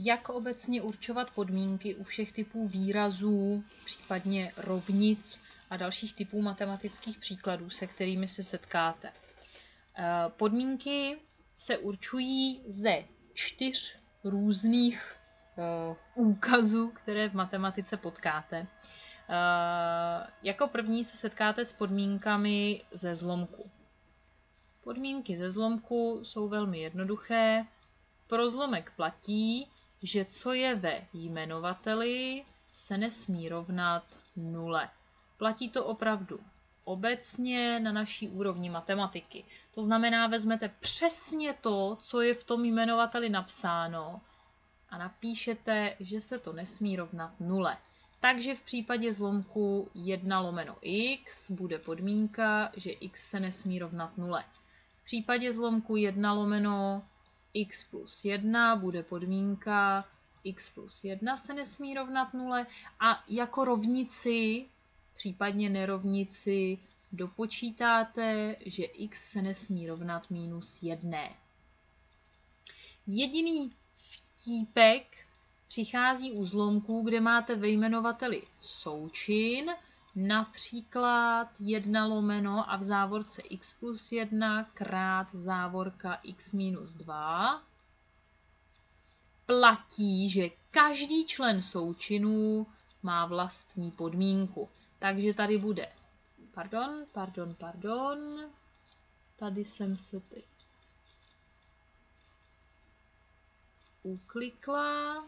Jak obecně určovat podmínky u všech typů výrazů, případně rovnic a dalších typů matematických příkladů, se kterými se setkáte. Podmínky se určují ze 4 různých úkazů, které v matematice potkáte. Jako první se setkáte s podmínkami ze zlomku. Podmínky ze zlomku jsou velmi jednoduché. Pro zlomek platí, že co je ve jmenovateli, se nesmí rovnat 0. Platí to opravdu obecně na naší úrovni matematiky. To znamená, vezmete přesně to, co je v tom jmenovateli napsáno a napíšete, že se to nesmí rovnat 0. Takže v případě zlomku 1/x bude podmínka, že x se nesmí rovnat 0. V případě zlomku 1/x plus 1 bude podmínka x plus 1 se nesmí rovnat 0 a jako rovnici, případně nerovnici, dopočítáte, že x se nesmí rovnat -1. Jediný vtípek přichází u zlomků, kde máte ve jmenovateli součin, například 1 a v závorce x plus 1 krát závorka x minus 2. Platí, že každý člen součinu má vlastní podmínku. Takže tady bude, tady jsem se teď uklikla.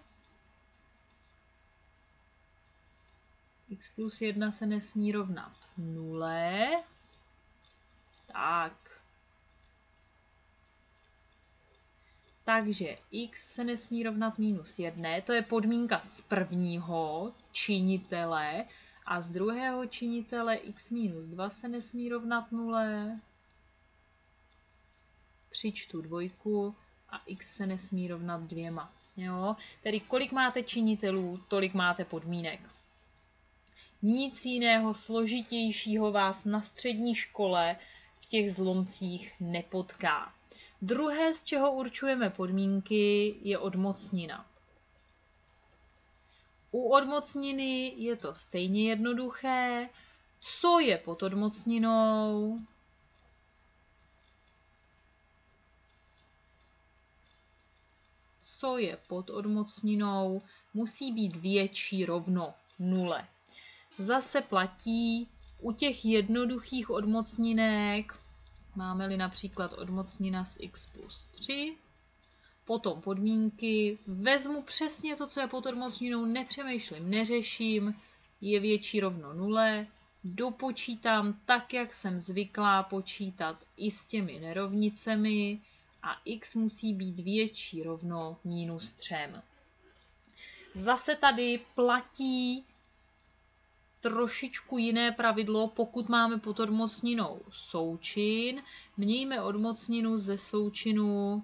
X plus 1 se nesmí rovnat 0. Tak. Takže x se nesmí rovnat -1. To je podmínka z prvního činitele. A z druhého činitele x minus 2 se nesmí rovnat 0. Přičtu dvojku a x se nesmí rovnat 2. Jo? Tedy kolik máte činitelů, tolik máte podmínek. Nic jiného složitějšího vás na střední škole v těch zlomcích nepotká. Druhé, z čeho určujeme podmínky, je odmocnina. U odmocniny je to stejně jednoduché. Co je pod odmocninou? Co je pod odmocninou? Musí být větší rovno 0. Zase platí u těch jednoduchých odmocninek, máme-li například odmocnina z x plus 3, potom podmínky, vezmu přesně to, co je pod odmocninou, nepřemýšlím, neřeším, je větší rovno 0, dopočítám tak, jak jsem zvyklá počítat i s těmi nerovnicemi a x musí být větší rovno -3. Zase tady platí trošičku jiné pravidlo, pokud máme pod odmocninou součin. Mějme odmocninu ze součinu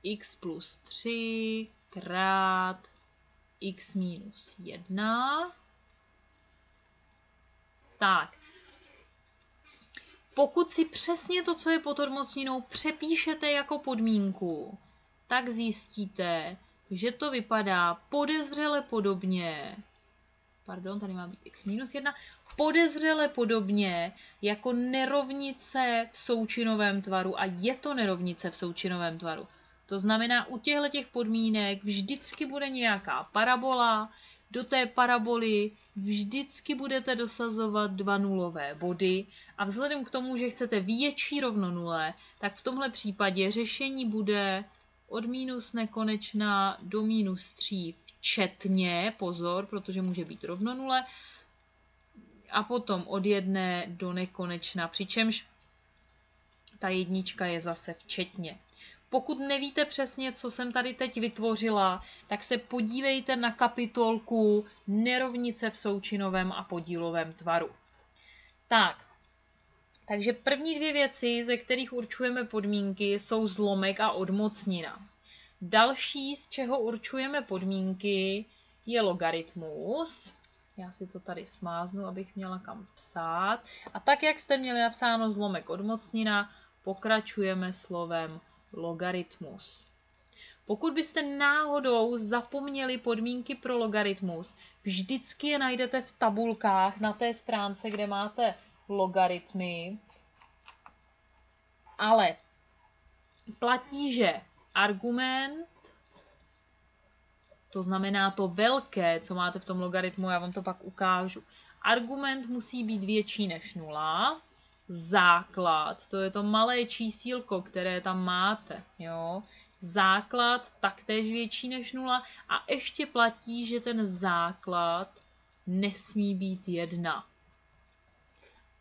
x plus 3 krát x minus 1. Tak. Pokud si přesně to, co je pod odmocninou, přepíšete jako podmínku, tak zjistíte, že to vypadá podezřele podobně. Pardon, tady má být x minus 1. Podezřele podobně jako nerovnice v součinovém tvaru a je to nerovnice v součinovém tvaru. To znamená, u těchto podmínek vždycky bude nějaká parabola, do té paraboly vždycky budete dosazovat 2 nulové body a vzhledem k tomu, že chcete větší rovno 0, tak v tomhle případě řešení bude od minus nekonečna do -3 včetně, pozor, protože může být rovno 0, a potom od 1 do nekonečna, přičemž ta jednička je zase včetně. Pokud nevíte přesně, co jsem tady teď vytvořila, tak se podívejte na kapitolku nerovnice v součinovém a podílovém tvaru. Takže první 2 věci, ze kterých určujeme podmínky, jsou zlomek a odmocnina. Další, z čeho určujeme podmínky, je logaritmus. Já si to tady smáznu, abych měla kam psát. A tak, jak jste měli napsáno zlomek odmocnina, pokračujeme slovem logaritmus. Pokud byste náhodou zapomněli podmínky pro logaritmus, vždycky je najdete v tabulkách na té stránce, kde máte logaritmy, ale platí, že argument, to znamená to velké, co máte v tom logaritmu, já vám to pak ukážu. Argument musí být větší než 0, základ, to je to malé čísílko, které tam máte, jo. Základ taktéž větší než 0 a ještě platí, že ten základ nesmí být 1.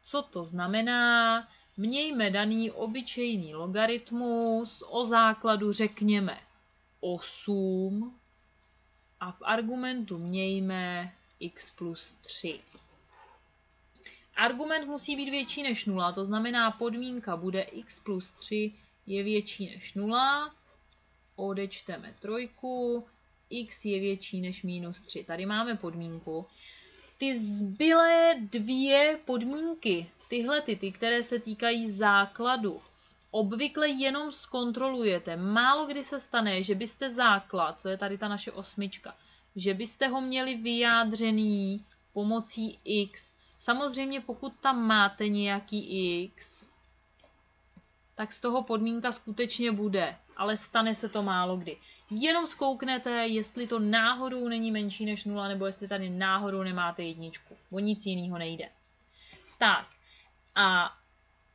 Co to znamená? Mějme daný obyčejný logaritmus, o základu řekněme 8 a v argumentu mějme x plus 3. Argument musí být větší než 0, to znamená podmínka bude x plus 3 je větší než 0, odečteme 3, x je větší než minus 3. Tady máme podmínku. Ty zbylé dvě podmínky, ty, které se týkají základu, obvykle jenom zkontrolujete. Málo kdy se stane, že byste základ, to je tady ta naše 8, že byste ho měli vyjádřený pomocí x. Samozřejmě pokud tam máte nějaký x, tak z toho podmínka skutečně bude, ale stane se to málo kdy. Jenom zkouknete, jestli to náhodou není menší než 0, nebo jestli tady náhodou nemáte jedničku. O nic jiného nejde. Tak, a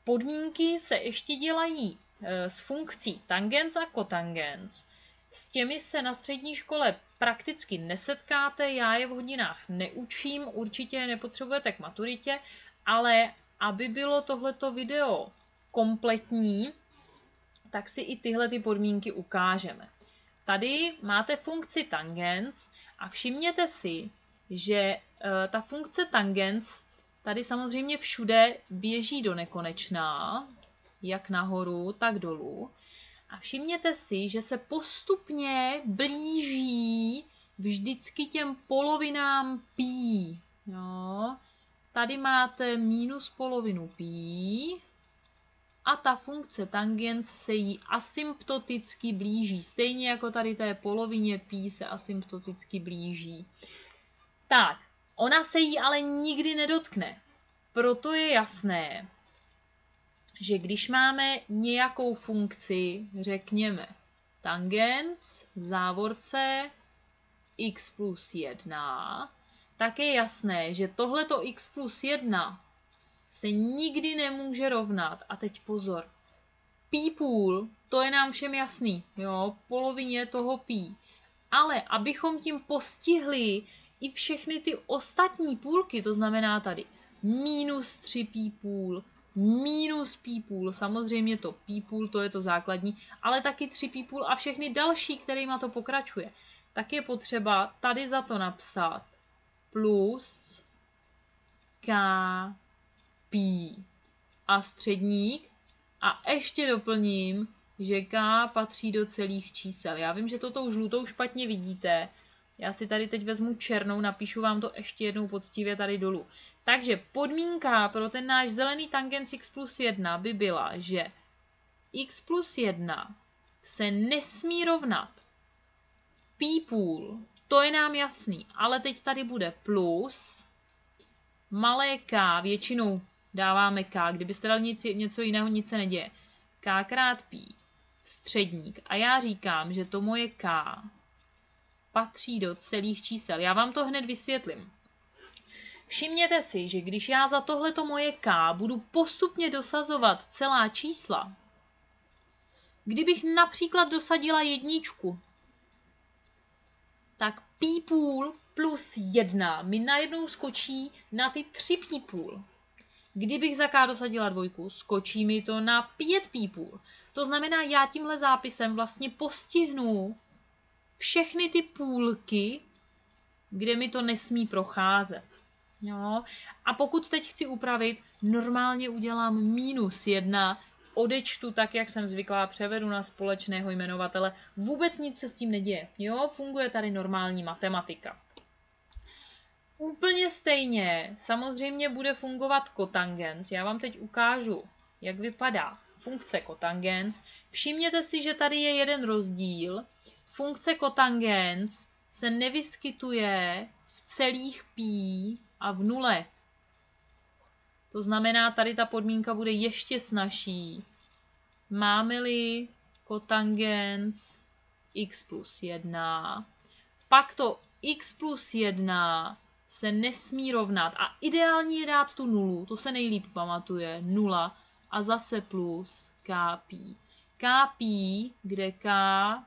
podmínky se ještě dělají s funkcí tangens a kotangens. S těmi se na střední škole prakticky nesetkáte, já je v hodinách neučím, určitě je nepotřebujete k maturitě, ale aby bylo tohleto video kompletní, tak si i tyhle ty podmínky ukážeme. Tady máte funkci tangens a všimněte si, že ta funkce tangens tady samozřejmě všude běží do nekonečná, jak nahoru, tak dolů. A všimněte si, že se postupně blíží vždycky těm polovinám pí. Jo? Tady máte minus polovinu pí a ta funkce tangens se jí asymptoticky blíží. Stejně jako tady té polovině pí se asymptoticky blíží. Tak, ona se jí ale nikdy nedotkne. Proto je jasné, že když máme nějakou funkci, řekněme tangens, závorce x plus 1, tak je jasné, že tohleto x plus 1 se nikdy nemůže rovnat. A teď pozor, pí půl, to je nám všem jasný, jo, polovině toho pí. Ale abychom tím postihli i všechny ty ostatní půlky, to znamená tady minus 3 pí půl, minus pí půl, samozřejmě to pí půl, to je to základní, ale taky 3 pí půl a všechny další, kterýma to pokračuje, tak je potřeba tady za to napsat plus k pí a středník a ještě doplním, že k patří do celých čísel. Já vím, že toto žlutou špatně vidíte. Já si tady teď vezmu černou, napíšu vám to ještě jednou poctivě tady dolů. Takže podmínka pro ten náš zelený tangens x plus 1 by byla, že x plus 1 se nesmí rovnat pí půl, to je nám jasný, ale teď tady bude plus malé k, většinou dáváme k, kdybyste dali něco jiného, nic se neděje. K krát pí, středník. A já říkám, že to moje k patří do celých čísel. Já vám to hned vysvětlím. Všimněte si, že když já za tohleto moje k budu postupně dosazovat celá čísla, kdybych například dosadila jedničku, tak pí půl plus 1 mi najednou skočí na ty 3 pí půl. Kdybych za k dosadila 2, skočí mi to na 5 pí půl. To znamená, já tímhle zápisem vlastně postihnu všechny ty půlky, kde mi to nesmí procházet. Jo? A pokud teď chci upravit, normálně udělám minus 1, odečtu tak, jak jsem zvyklá, převedu na společného jmenovatele. Vůbec nic se s tím neděje. Jo? Funguje tady normální matematika. Úplně stejně samozřejmě bude fungovat kotangens. Já vám teď ukážu, jak vypadá funkce kotangens. Všimněte si, že tady je jeden rozdíl. funkce kotangens se nevyskytuje v celých pí a v nule. To znamená, tady ta podmínka bude ještě snazší. Máme-li kotangens x plus 1, pak to x plus 1 se nesmí rovnat. A ideální je dát tu nulu, to se nejlíp pamatuje, 0 a zase plus kpí. Kpí, kde k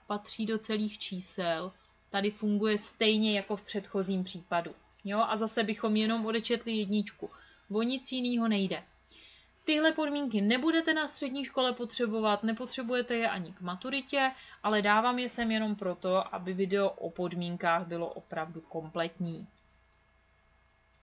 patří do celých čísel, tady funguje stejně jako v předchozím případu. Jo? A zase bychom jenom odečetli jedničku. O nic jiného nejde. Tyhle podmínky nebudete na střední škole potřebovat, nepotřebujete je ani k maturitě, ale dávám je sem jenom proto, aby video o podmínkách bylo opravdu kompletní.